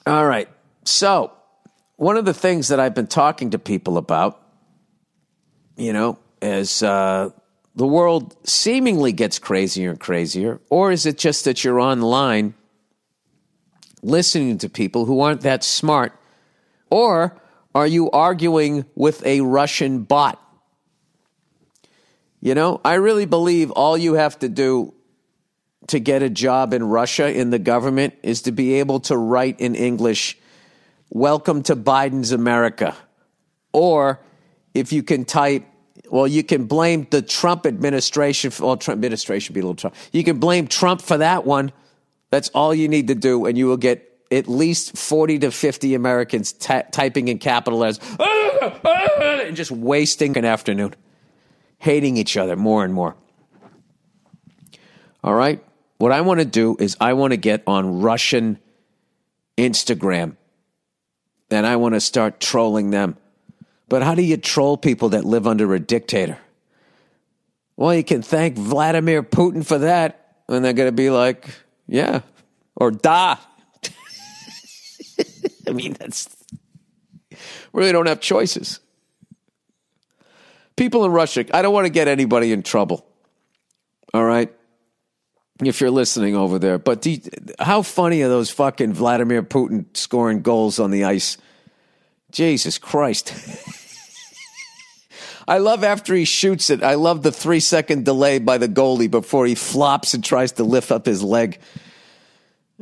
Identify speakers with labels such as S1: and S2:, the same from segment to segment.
S1: All right. So, one of the things that I've been talking to people about, as the world seemingly gets crazier and crazier, or is it just that you're online listening to people who aren't that smart, or are you arguing with a Russian bot? I really believe all you have to do to get a job in Russia in the government is to be able to write in English, "Welcome to Biden's America." Or if you can type, you can blame the Trump administration. Trump administration be a little Trump. You can blame Trump for that one. That's all you need to do, and you will get at least 40 to 50 Americans typing in capital letters and just wasting an afternoon, hating each other more and more. All right? What I want to do is I want to get on Russian Instagram, and I want to start trolling them. But how do you troll people that live under a dictator? Well, you can thank Vladimir Putin for that, and they're going to be like, yeah, or da. I mean, really don't have choices. People in Russia, I don't want to get anybody in trouble. All right? If you're listening over there. But how funny are those fucking Vladimir Putin scoring goals on the ice? Jesus Christ. I love after he shoots it. I love the 3-second delay by the goalie before he flops and tries to lift up his leg.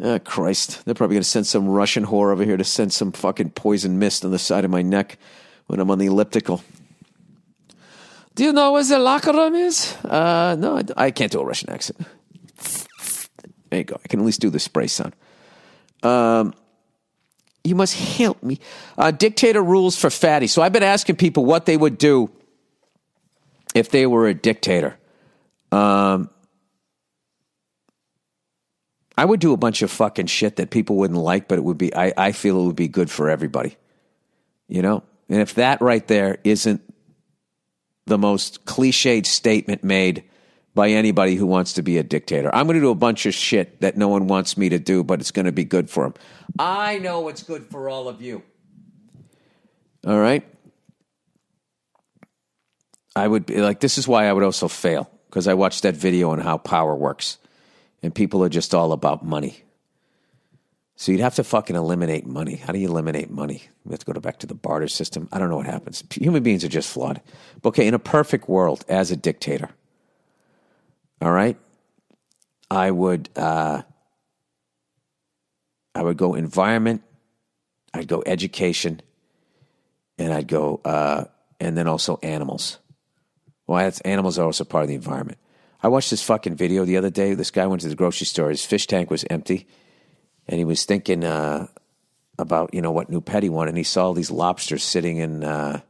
S1: Oh, Christ. They're probably going to send some Russian whore over here to send some fucking poison mist on the side of my neck when I'm on the elliptical. Do you know where the locker room is? No, I can't do a Russian accent. There you go. I can at least do the spray sound. You must help me. Dictator rules for fatty. So I've been asking people what they would do if they were a dictator. I would do a bunch of fucking shit that people wouldn't like, but it would be, I feel it would be good for everybody. And if that right there isn't the most cliched statement made by anybody who wants to be a dictator. I'm going to do a bunch of shit that no one wants me to do, but it's going to be good for them. I know it's good for all of you. All right? I would be like, this is why I would also fail, because I watched that video on how power works, and people are just all about money. So you'd have to fucking eliminate money. How do you eliminate money? We have to go back to the barter system. I don't know what happens. Human beings are just flawed. But okay, in a perfect world, as a dictator, all right, I would go environment, I'd go education, and I'd go, and then also animals. Well, animals are also part of the environment. I watched this fucking video the other day. This guy went to the grocery store. His fish tank was empty. And he was thinking about, what new pet he wanted. And he saw all these lobsters sitting in the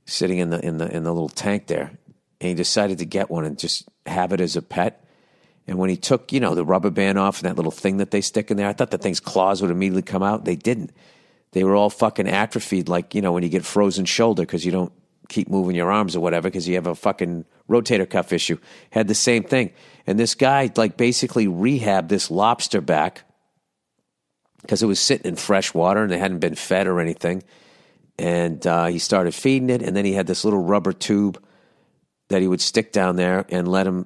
S1: little tank there. And he decided to get one and just have it as a pet. And when he took, the rubber band off and that little thing that they stick in there, I thought the thing's claws would immediately come out. They didn't. They were all fucking atrophied, like, when you get frozen shoulder because you don't keep moving your arms or whatever because you have a fucking rotator cuff issue. Had the same thing. And this guy, basically rehabbed this lobster back because it was sitting in fresh water and they hadn't been fed or anything. And he started feeding it, and then he had this little rubber tube that he would stick down there and let him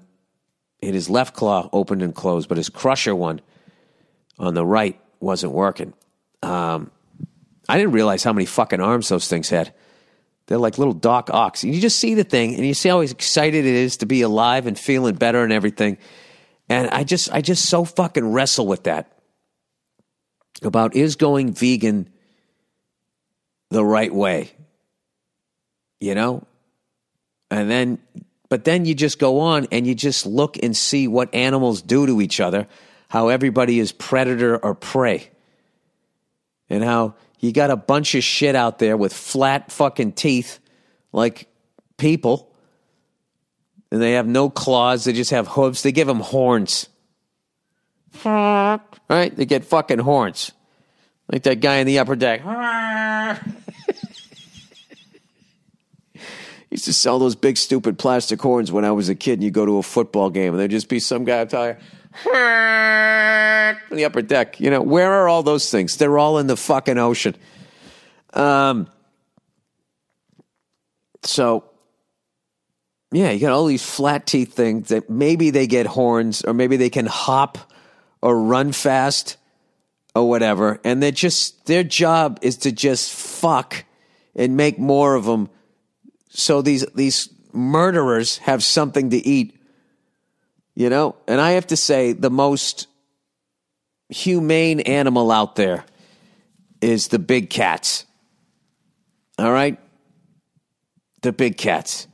S1: hit his left claw opened and closed, but his crusher one on the right wasn't working. I didn't realize how many fucking arms those things had. They're like little Doc Ocks. And you just see the thing, and you see how excited it is to be alive and feeling better and everything. And I just so fucking wrestle with that. About, is going vegan the right way? But then you just go on and you just look and see what animals do to each other, how everybody is predator or prey, and how you got a bunch of shit out there with flat fucking teeth like people, and they have no claws, they just have hooves. They give them horns. Right? They get fucking horns. Like that guy in the upper deck. Used to sell those big, stupid plastic horns when I was a kid, and you go to a football game, and there'd just be some guy up there, the upper deck. You know, where are all those things? They're all in the fucking ocean. So, yeah, you got all these flat teeth things that maybe they get horns or maybe they can hop or run fast or whatever. And they're just, their job is to just fuck and make more of them so these murderers have something to eat. You know? And I have to say, the most humane animal out there is the big cats. All right? The big cats.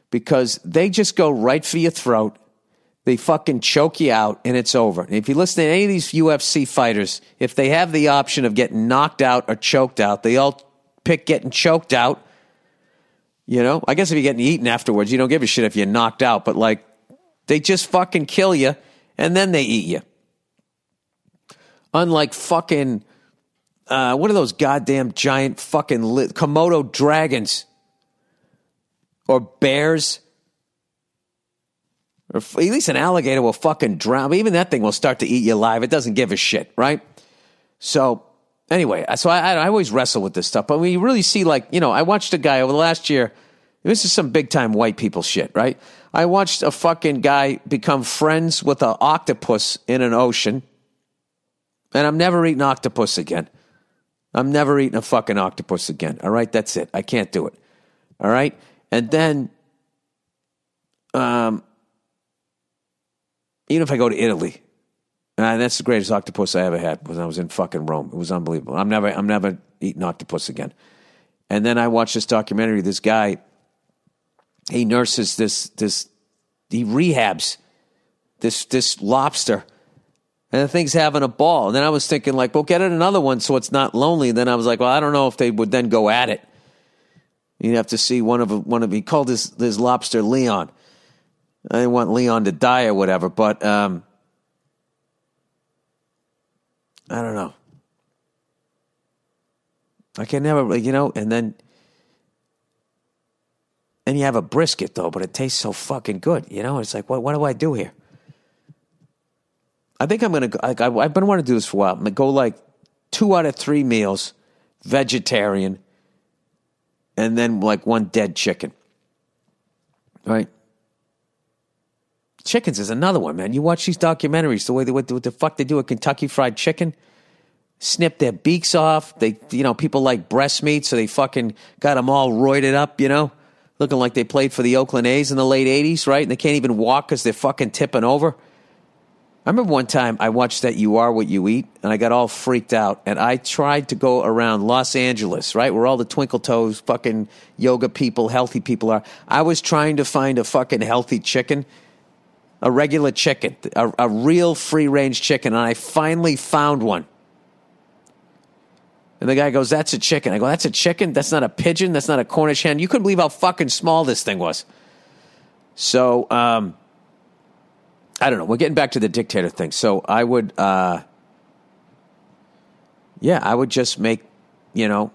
S1: Because they just go right for your throat. They fucking choke you out and it's over. And if you listen to any of these UFC fighters, if they have the option of getting knocked out or choked out, they all pick getting choked out. You know? I guess if you're getting eaten afterwards, you don't give a shit if you're knocked out. But like, they just fucking kill you and then they eat you. Unlike fucking, what are those goddamn giant fucking Komodo dragons? Or bears? Or at least an alligator will fucking drown. Even that thing will start to eat you alive. It doesn't give a shit, right? So, anyway, I always wrestle with this stuff. But when you really see, like, you know, I watched a guy over the last year. This is some big-time white people shit, right? I watched a fucking guy become friends with an octopus in an ocean. And I'm never eating octopus again. I'm never eating a fucking octopus again. All right? That's it. I can't do it. All right? And then, even if I go to Italy, that's the greatest octopus I ever had when I was in fucking Rome. It was unbelievable. I'm never eating octopus again. And then I watched this documentary. This guy, he nurses he rehabs this lobster, and the thing's having a ball. And then I was thinking, like, well, get it another one so it's not lonely. And then I was like, well, I don't know if they would then go at it. You'd have to see one of he called his lobster Leon. I didn't want Leon to die or whatever, but I don't know. I can never, you know, and then you have a brisket though, but it tastes so fucking good, you know. It's like, what do I do here? I think I'm gonna go. Like, I've been wanting to do this for a while. I'm gonna go like 2 out of 3 meals vegetarian. And then like 1 dead chicken. Right? Chickens is another one, man. You watch these documentaries, the way what the fuck they do with Kentucky Fried Chicken. Snip their beaks off. They, you know, people like breast meat, so they fucking got them all roided up, you know? Looking like they played for the Oakland A's in the late 80s, right? And they can't even walk because they're fucking tipping over. I remember one time I watched that You Are What You Eat, and I got all freaked out. And I tried to go around Los Angeles, right, where all the twinkle toes, fucking yoga people, healthy people are. I was trying to find a fucking healthy chicken, a regular chicken, a real free-range chicken, and I finally found one. And the guy goes, that's a chicken. I go, that's a chicken? That's not a pigeon? That's not a Cornish hen? You couldn't believe how fucking small this thing was. So, I don't know. We're getting back to the dictator thing. So I would, I would just make, you know,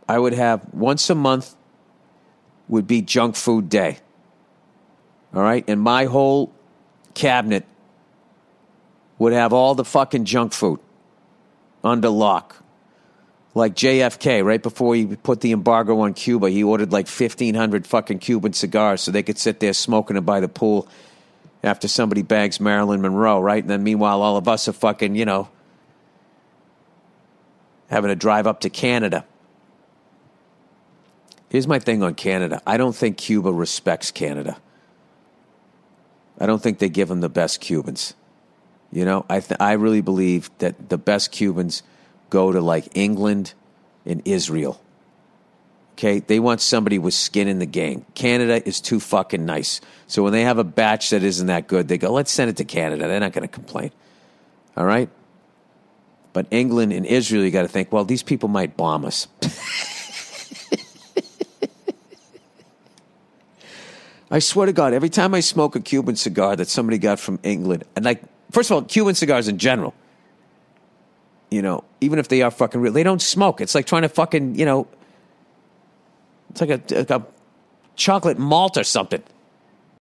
S1: I would have once a month would be junk food day. All right. And my whole cabinet would have all the fucking junk food under lock. Like JFK, right before he put the embargo on Cuba, he ordered like 1,500 fucking Cuban cigars so they could sit there smoking them by the pool after somebody bangs Marilyn Monroe, right? And then meanwhile, all of us are fucking, you know, having to drive up to Canada. Here's my thing on Canada. I don't think Cuba respects Canada. I don't think they give them the best Cubans. You know, I really believe that the best Cubans go to like England and Israel. Okay, they want somebody with skin in the game. Canada is too fucking nice. So when they have a batch that isn't that good, they go, let's send it to Canada. They're not going to complain. All right? But England and Israel, you got to think, well, these people might bomb us. I swear to God, every time I smoke a Cuban cigar that somebody got from England, and like, first of all, Cuban cigars in general, you know, even if they are fucking real, they don't smoke. It's like trying to fucking, you know, it's like a chocolate malt or something.